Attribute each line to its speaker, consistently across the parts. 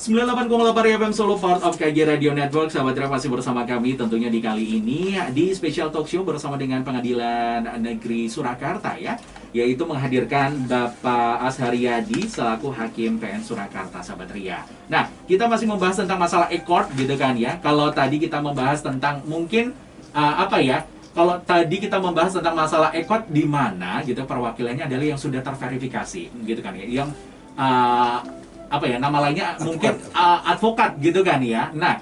Speaker 1: 98,8 FM Solo, part of KG Radio Network. Sahabat Ria masih bersama kami tentunya di kali ini di special talk show bersama dengan Pengadilan Negeri Surakarta ya, yaitu menghadirkan Bapak Azharyadi selaku Hakim PN Surakarta, sahabat Ria. Nah, kita masih membahas tentang masalah e-court gitu kan ya. Kalau tadi kita membahas tentang mungkin kalau tadi kita membahas tentang masalah e-court di mana gitu perwakilannya adalah yang sudah terverifikasi gitu kan ya, yang nama lainnya mungkin advokat gitu kan ya. Nah,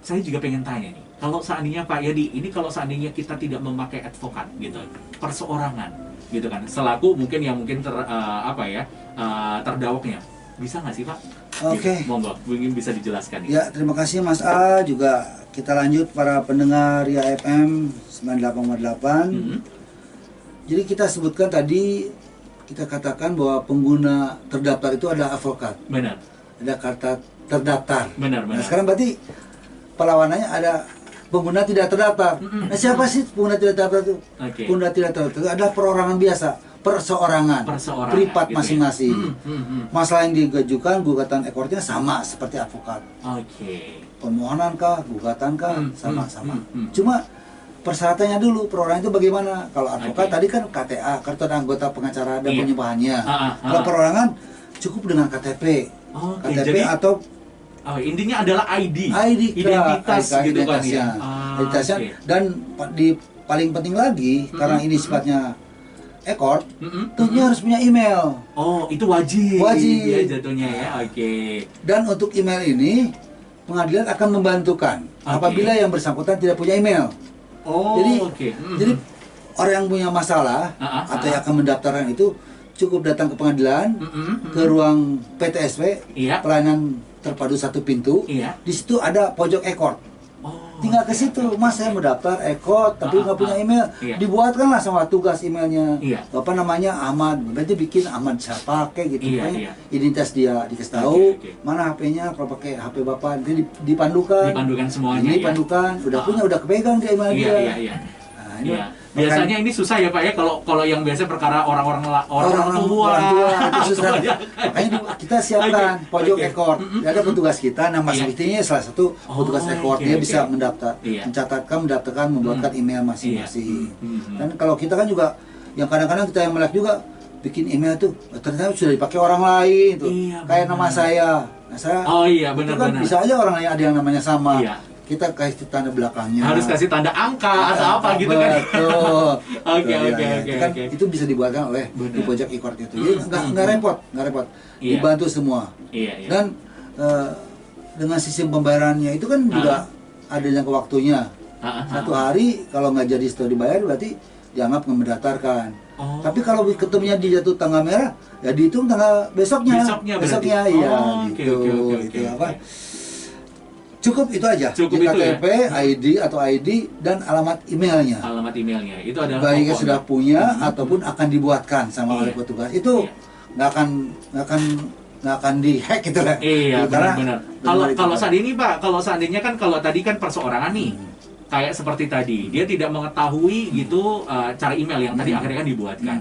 Speaker 1: saya juga pengen tanya nih, kalau seandainya Pak Yadi, ini kalau seandainya kita tidak memakai advokat gitu, perseorangan gitu kan, selaku mungkin yang mungkin terdakwa, bisa nggak sih Pak?
Speaker 2: Oke.
Speaker 1: Monggo, mungkin bisa dijelaskan.
Speaker 2: Ya, terima kasih Mas A. Juga kita lanjut para pendengar Ria FM 98,8. Jadi kita sebutkan tadi, kita katakan bahwa pengguna terdaftar itu ada advokat.
Speaker 1: Benar.
Speaker 2: Ada kata terdaftar.
Speaker 1: Benar.
Speaker 2: Nah, sekarang berarti perlawanannya ada pengguna tidak terdaftar. Nah, siapa sih pengguna tidak terdaftar itu?
Speaker 1: Okay.
Speaker 2: Pengguna tidak terdaftar itu ada perorangan biasa, perseorangan, privat
Speaker 1: gitu
Speaker 2: masing-masing.
Speaker 1: Ya?
Speaker 2: Masalah yang digajukan gugatan ekornya sama seperti advokat.
Speaker 1: Oke.
Speaker 2: Permohonan kah, gugatan kah, sama-sama. Cuma persyaratannya dulu, perorangan itu bagaimana? Kalau advokat tadi kan KTA, kartu anggota pengacara dan penyembahannya. Kalau perorangan cukup dengan KTP, KTP jadi, atau
Speaker 1: intinya adalah ID identitas gitu kan ya.
Speaker 2: Identitasnya. Dan paling penting lagi, karena ini sifatnya e-court, tentunya harus punya email.
Speaker 1: Oh, itu wajib ya jatuhnya ya. Dan
Speaker 2: untuk email ini, pengadilan akan membantukan apabila yang bersangkutan tidak punya email. Jadi orang yang punya masalah atau yang akan mendaftarkan itu cukup datang ke pengadilan, ke ruang PTSP, pelayanan terpadu satu pintu. Di situ ada pojok e-court. Tinggal ke situ, Mas saya mau daftar e-court tapi nggak punya email. Dibuatkanlah sama tugas emailnya. Bapak namanya Ahmad, berarti bikin Ahmad siapa kayak gitu. Identitas dia dikasih tahu, mana HP-nya, kalau pakai HP Bapak nanti dipandukan semuanya. Ini pandukan, udah kepegang dia email dia.
Speaker 1: Biasanya ini susah ya Pak ya, kalau yang biasa perkara orang tua
Speaker 2: itu susah. Makanya kita siapkan pojok e-court. Ada petugas kita, nama sebetulnya salah satu petugas e-court, dia bisa mendaftar, mendaftarkan, membuatkan email masing-masing. Dan kalau kita kan juga, yang kadang-kadang kita yang melek juga bikin email tuh ternyata sudah dipakai orang lain tuh, kayak nama saya. Nah, saya benar. Bisa aja orang lain ada yang namanya sama. Kita kasih tanda belakangnya. Harus kasih tanda angka atau apa gitu kan. Oke. Itu bisa dibuatkan oleh di pojok e-court itu. Jadi nggak repot. Dibantu semua. Dan dengan sistem pembayarannya itu kan juga ada jangka waktunya. 1 hari kalau nggak jadi setelah dibayar berarti dianggap mendaftarkan. Tapi kalau ketemunya dijatuh tanggal merah, ya dihitung tanggal besoknya. Cukup itu aja. KTP, ID atau ID dan alamat emailnya.
Speaker 1: Itu adalah
Speaker 2: baiknya sudah punya ataupun akan dibuatkan sama oleh petugas. Itu nggak akan dihack gitu lah.
Speaker 1: Benar. Kalau seandainya kan kalau tadi kan perseorangan nih. Kayak seperti tadi, dia tidak mengetahui gitu cara email yang tadi akhirnya kan dibuatkan.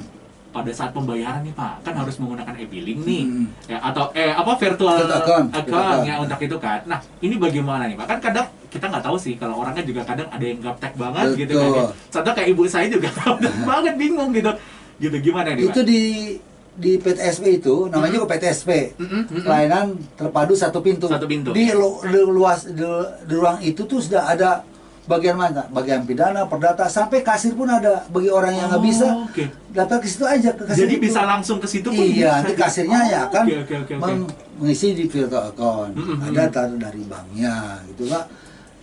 Speaker 1: Pada saat pembayaran nih Pak, kan harus menggunakan e-billing nih, atau virtual account ya untuk itu kan. Nah, ini bagaimana nih Pak? Kan kadang kita nggak tahu sih, kalau orang kan juga kadang ada yang gaptek banget gitu kan. Contoh kayak ibu saya juga banget bingung gitu gimana nih Pak? Itu
Speaker 2: di PTSP itu namanya juga PTSP, pelayanan terpadu satu pintu. Di ruang itu tuh sudah ada bagian mana? Bagian pidana, perdata, sampai kasir pun ada bagi orang yang nggak bisa. Daftar ke situ aja, ke kasir. Jadi
Speaker 1: bisa langsung ke situ pun.
Speaker 2: Nanti kasirnya ya akan mengisi di virtual account. Ada taruh dari banknya, gitu Pak.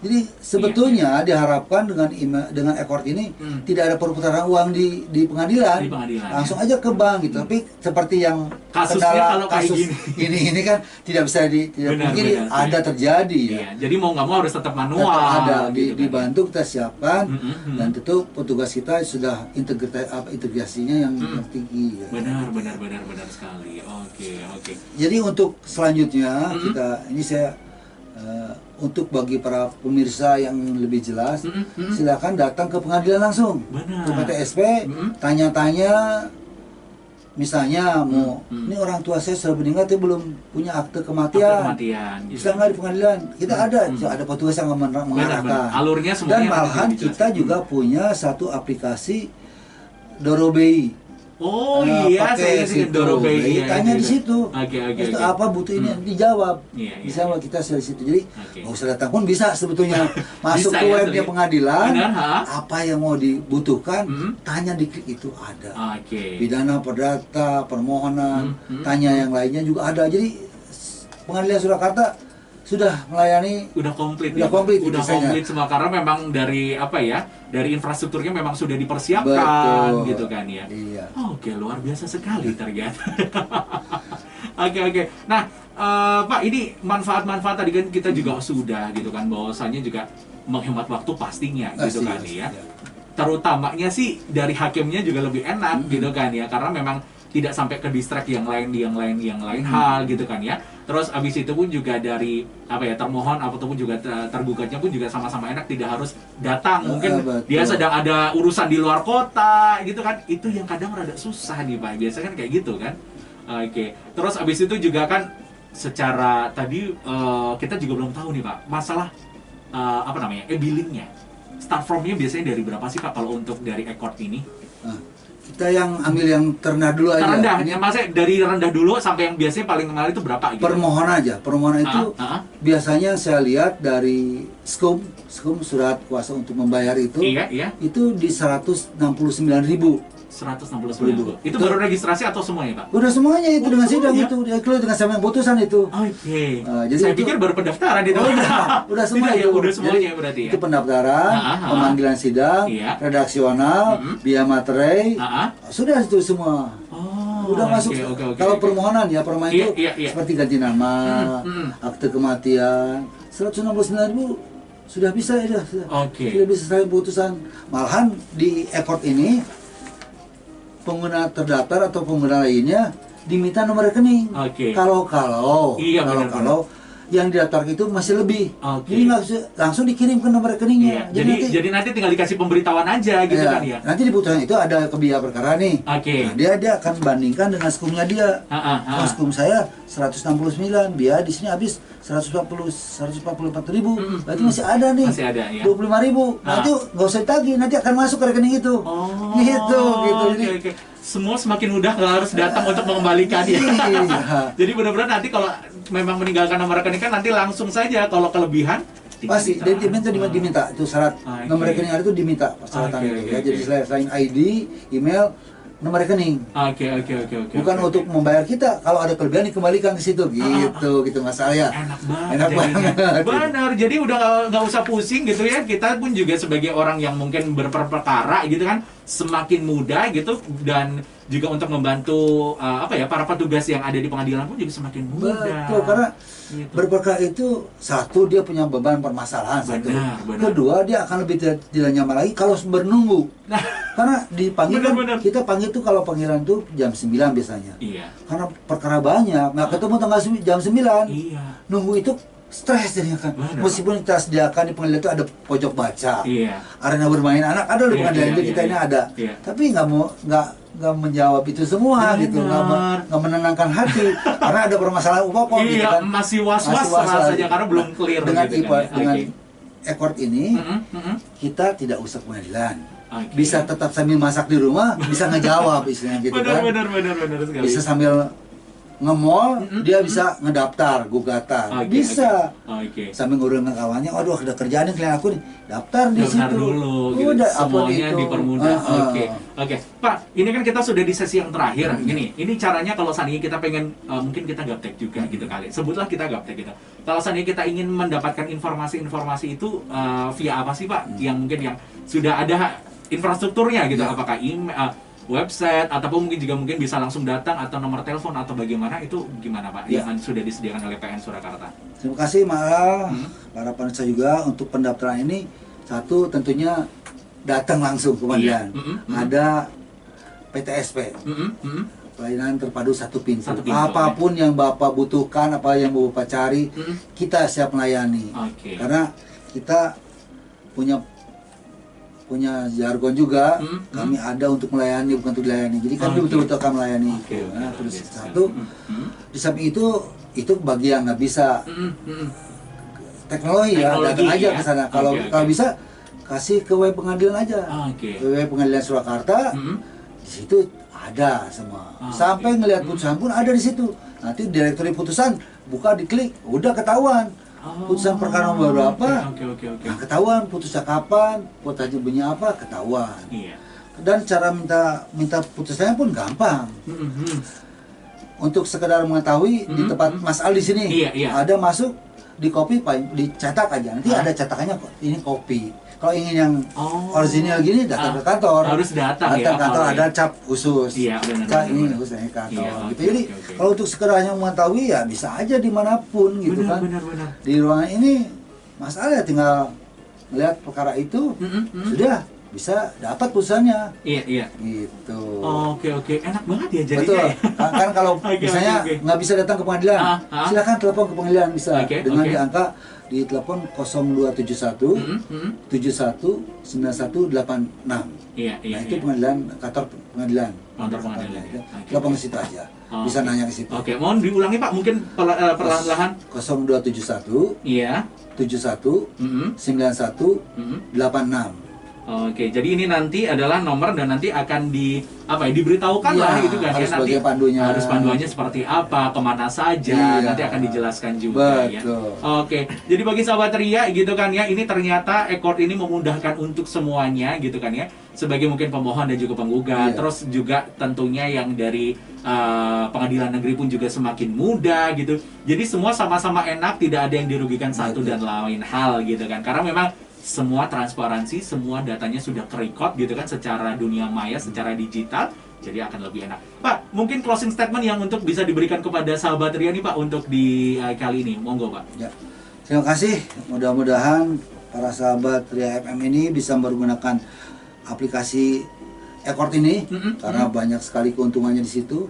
Speaker 2: Jadi sebetulnya diharapkan dengan ekor ini tidak ada perputaran uang di pengadilan, langsung aja ke bank gitu. Tapi seperti yang
Speaker 1: kasusnya
Speaker 2: kasus ini kan tidak bisa mungkin ada terjadi ya.
Speaker 1: Jadi mau nggak mau harus tetap manual.
Speaker 2: Tetap ada
Speaker 1: gitu
Speaker 2: dibantu kita siapkan dan tentu petugas kita sudah integrasinya yang tinggi. Ya.
Speaker 1: Benar sekali. Oke.
Speaker 2: Jadi untuk selanjutnya ini saya untuk bagi para pemirsa yang lebih jelas, silakan datang ke pengadilan langsung, ke PTSP, tanya-tanya, misalnya ini orang tua saya sudah meninggal tapi belum punya akte kematian, bisa nggak di pengadilan? Kita ada petugas yang mengarahkan.
Speaker 1: Alurnya
Speaker 2: dan malahan kita juga punya satu aplikasi Dorobei.
Speaker 1: Oh iya, saya Dorobei.
Speaker 2: Tanya di situ.
Speaker 1: Oke.
Speaker 2: Apa butuh ini dijawab. Bisa kita di situ. Jadi nggak usah datang pun bisa sebetulnya. Masuk ke webnya pengadilan. Apa yang mau dibutuhkan, tanya di klik itu ada. Pidana, perdata, permohonan, tanya yang lainnya juga ada. Jadi pengadilan Surakarta sudah melayani,
Speaker 1: udah komplit semua karena memang dari dari infrastrukturnya memang sudah dipersiapkan. Betul. Gitu kan ya. Iya. Oke, luar biasa sekali ternyata. Oke. Nah, Pak, ini manfaat tadi kan kita juga sudah gitu kan, bahwasanya juga menghemat waktu pastinya gitu kan ya. Terutamanya sih dari hakimnya juga lebih enak gitu kan ya, karena memang tidak sampai ke distract yang lain hal gitu kan ya. Terus abis itu pun juga dari termohon ataupun juga tergugatnya pun juga sama-sama enak, tidak harus datang, mungkin dia sedang ada urusan di luar kota gitu kan. Itu yang kadang rada susah nih Pak, biasanya kan kayak gitu kan. Oke. Terus abis itu juga kan secara tadi kita juga belum tahu nih Pak, masalah e-billingnya. Start from-nya biasanya dari berapa sih Pak kalau untuk dari Accord ini?
Speaker 2: Kita yang ambil yang terendah dulu aja.
Speaker 1: Terendah, maksudnya dari rendah dulu sampai yang biasanya paling mahal itu berapa gitu?
Speaker 2: Permohonan itu biasanya saya lihat dari SKUM surat kuasa untuk membayar itu.
Speaker 1: Iya.
Speaker 2: Itu di 169.000.
Speaker 1: 169.000. Itu baru registrasi atau semuanya Pak?
Speaker 2: Udah semuanya itu dengan sidang itu, dengan sama yang putusan itu.
Speaker 1: Oke. Jadi saya pikir baru pendaftaran itu.
Speaker 2: Udah semua itu.
Speaker 1: Udah semuanya berarti ya.
Speaker 2: Itu pendaftaran, pemanggilan sidang, redaksional, biaya materai, sudah itu semua. Udah masuk. Kalau permohonan itu seperti ganti nama, akte kematian, 169.000 sudah bisa ya. Sudah bisa selesai putusan. Malahan di Accord ini pengguna terdaftar atau pengguna lainnya diminta nomor rekening. Kalau yang didaftar itu masih lebih. Jadi langsung dikirim ke nomor rekeningnya.
Speaker 1: Jadi nanti tinggal dikasih pemberitahuan aja gitu kan ya.
Speaker 2: Nanti di putusan itu ada kebiaya perkara nih. Nah, dia akan bandingkan dengan SKUM-nya dia. Kalau SKUM saya 169, biaya di sini habis 144.000. Berarti masih ada nih. 25.000. Nanti nggak usah ditagih, nanti akan masuk ke rekening itu. Gitu. Jadi
Speaker 1: semua semakin mudah, nggak harus datang untuk mengembalikan ya. Jadi benar-benar nanti kalau memang meninggalkan nomor rekening kan nanti langsung saja, kalau kelebihan
Speaker 2: pasti diminta itu syarat. Nomor rekening itu diminta persyaratan itu ya. Jadi selain ID, email, nomor rekening. Bukan untuk membayar kita, kalau ada kelebihan dikembalikan ke situ gitu Mas Arya.
Speaker 1: Enak banget. Benar. Jadi udah nggak usah pusing gitu ya. Kita pun juga sebagai orang yang mungkin berperkara gitu kan, semakin mudah gitu, dan juga untuk membantu para petugas yang ada di pengadilan pun juga semakin mudah.
Speaker 2: Betul, karena berperkara itu satu, dia punya beban permasalahan. Kedua, dia akan lebih tidak nyaman lagi kalau menunggu. Karena dipanggil kita panggil tuh kalau panggilan tuh jam 9 biasanya. Karena perkara banyak, nggak ketemu tanggal jam 9. Nunggu itu stres jadinya kan. Meskipun kita sediakan di pengadilan itu ada pojok baca, arena bermain anak ada di pengadilan itu, kita ini ada. Tapi nggak menjawab itu semua gitu, nggak menenangkan hati karena ada permasalahan pokok gitu kan.
Speaker 1: Masih was-was rasanya karena belum clear
Speaker 2: dengan
Speaker 1: gitu
Speaker 2: dengan Accord ini kita tidak usah pengadilan. Bisa tetap sambil masak di rumah, bisa ngejawab istilahnya gitu kan.
Speaker 1: Benar sekali.
Speaker 2: Bisa sambil nge-mall, dia bisa ngedaftar gugatan. Bisa. Sambil ngurung kawannya, waduh ada kerjaan nih klien aku nih, daftar di situ.
Speaker 1: Dulu, gitu.
Speaker 2: Udah,
Speaker 1: semuanya
Speaker 2: itu
Speaker 1: dipermudah. Oke. Pak, ini kan kita sudah di sesi yang terakhir. Ini caranya kalau seandainya kita pengen, mungkin kita gaptek juga gitu kali. Sebutlah kita gaptek gitu. Kalau seandainya kita ingin mendapatkan informasi-informasi itu via apa sih Pak? Yang mungkin yang sudah ada infrastrukturnya gitu. Apakah email, website, ataupun mungkin bisa langsung datang, atau nomor telepon, atau bagaimana, itu gimana Pak yang sudah disediakan oleh PN Surakarta?
Speaker 2: Terima kasih Mara, para pemirsa juga untuk pendaftaran ini. Satu, tentunya datang langsung ke pengadilan. Ada PTSP, pelayanan terpadu satu pintu. Apapun yang Bapak butuhkan, apa yang Bapak cari, kita siap melayani. Karena kita punya jargon juga, kami ada untuk melayani, bukan untuk dilayani. Jadi kami betul-betul akan melayani. Terus satu, di samping itu bagi yang nggak bisa teknologi ya, datang aja ke sana. Kalau bisa kasih ke web pengadilan aja, ke web pengadilan Surakarta. Di situ ada semua. Sampai ngelihat putusan pun ada di situ. Nanti direktori putusan buka, diklik, udah ketahuan. Putusan perkara nomor berapa? Nah, ketahuan putusnya kapan, putusannya bunyi apa, ketahuan. Dan cara minta putusannya pun gampang. Untuk sekedar mengetahui, di tempat Mas Al di sini ada masuk, di copy, dicetak aja. Nanti ada cetakannya kok. Ini copy. Kalau ingin yang original gini, datang ke kantor.
Speaker 1: Harus datang ya.
Speaker 2: Kantor ada cap khusus.
Speaker 1: Iya, benar.
Speaker 2: Cap ini khusus di kantor. Gitu. Jadi kalau untuk sekedar hanya mengetahui ya bisa aja dimanapun gitu kan.
Speaker 1: Benar.
Speaker 2: Di ruangan ini Mas Al ya tinggal melihat perkara itu, sudah bisa dapat putusannya.
Speaker 1: Iya.
Speaker 2: Gitu.
Speaker 1: Oke. Enak banget ya jadinya.
Speaker 2: Betul. Kan kalau misalnya nggak bisa datang ke pengadilan, silakan telepon ke pengadilan bisa dengan di angka di telepon 0271 71 9186.
Speaker 1: Iya.
Speaker 2: Nah, itu pengadilan, kantor pengadilan. Telepon ke situ aja. Bisa nanya ke situ.
Speaker 1: Oke, mohon diulangi Pak, mungkin perlahan-lahan.
Speaker 2: 0271 71 91 86.
Speaker 1: Oke, jadi ini nanti adalah nomor, dan nanti akan diberitahukan lah gitu kan ya, nanti harus panduannya seperti apa, kemana saja, nanti akan dijelaskan juga. Ya. Oke, jadi bagi sahabat Ria gitu kan ya, ini ternyata e-court ini memudahkan untuk semuanya gitu kan ya, sebagai mungkin pemohon dan juga penggugat, terus juga tentunya yang dari pengadilan negeri pun juga semakin mudah gitu. Jadi semua sama-sama enak, tidak ada yang dirugikan satu dan lain hal gitu kan, karena memang semua transparansi, semua datanya sudah kerekod gitu kan, secara dunia maya, secara digital, jadi akan lebih enak. Pak, mungkin closing statement yang untuk bisa diberikan kepada sahabat Ria nih Pak, untuk di kali ini, monggo Pak.
Speaker 2: Ya, terima kasih. Mudah-mudahan para sahabat Ria FM ini bisa menggunakan aplikasi e-court ini, karena banyak sekali keuntungannya di situ.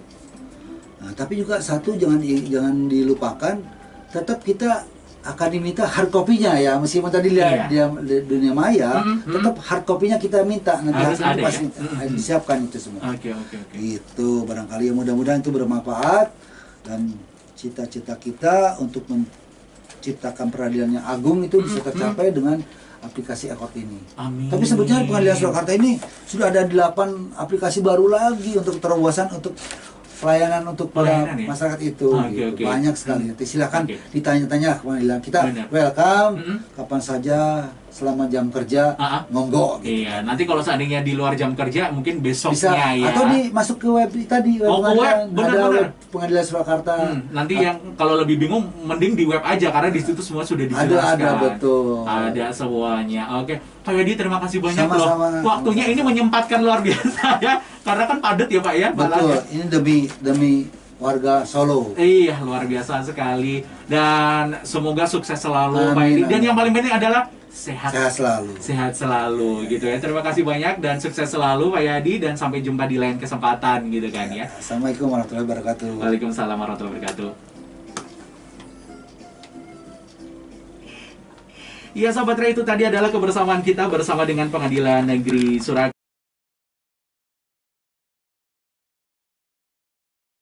Speaker 2: Nah, tapi juga satu, jangan dilupakan, tetap kita akan diminta hard copy-nya ya, meskipun tadi lihat di dunia maya, tetap hard copy-nya kita minta, nanti
Speaker 1: harus ada
Speaker 2: pasti disiapkan itu semua.
Speaker 1: Oke.
Speaker 2: Itu barangkali mudah-mudahan itu bermanfaat, dan cita-cita kita untuk menciptakan peradilan yang agung itu bisa tercapai dengan aplikasi e-court ini.
Speaker 1: Amin.
Speaker 2: Tapi sebetulnya pengadilan Surakarta ini sudah ada 8 aplikasi baru lagi untuk terobosan, untuk pelayanan untuk para masyarakat itu. Gitu. Banyak sekali. Nanti silakan ditanya-tanya ke pengadilan. Kita welcome kapan saja, selama jam kerja, monggo. Gitu.
Speaker 1: Iya, nanti kalau seandainya di luar jam kerja, mungkin besoknya
Speaker 2: bisa,
Speaker 1: ya.
Speaker 2: Atau masuk ke web tadi, web pengadilan. Ada web pengadilan Surakarta.
Speaker 1: Nanti yang kalau lebih bingung, mending di web aja, karena di situ semua sudah dijelaskan.
Speaker 2: Ada, betul.
Speaker 1: Ada semuanya. Oke, Pak Yadi, terima kasih banyak loh. Waktunya ini menyempatkan luar biasa ya, karena kan padat ya Pak ya.
Speaker 2: Betul. Ini demi warga Solo.
Speaker 1: Iya, luar biasa sekali. Dan semoga sukses selalu Pak Yadi. Dan yang paling penting adalah sehat selalu gitu ya. Terima kasih banyak dan sukses selalu Pak Yadi, dan sampai jumpa di lain kesempatan gitu kan ya.
Speaker 2: Assalamualaikum warahmatullahi wabarakatuh.
Speaker 1: Waalaikumsalam warahmatullahi wabarakatuh. Ya sahabat Ria, itu tadi adalah kebersamaan kita bersama dengan Pengadilan Negeri Surakarta.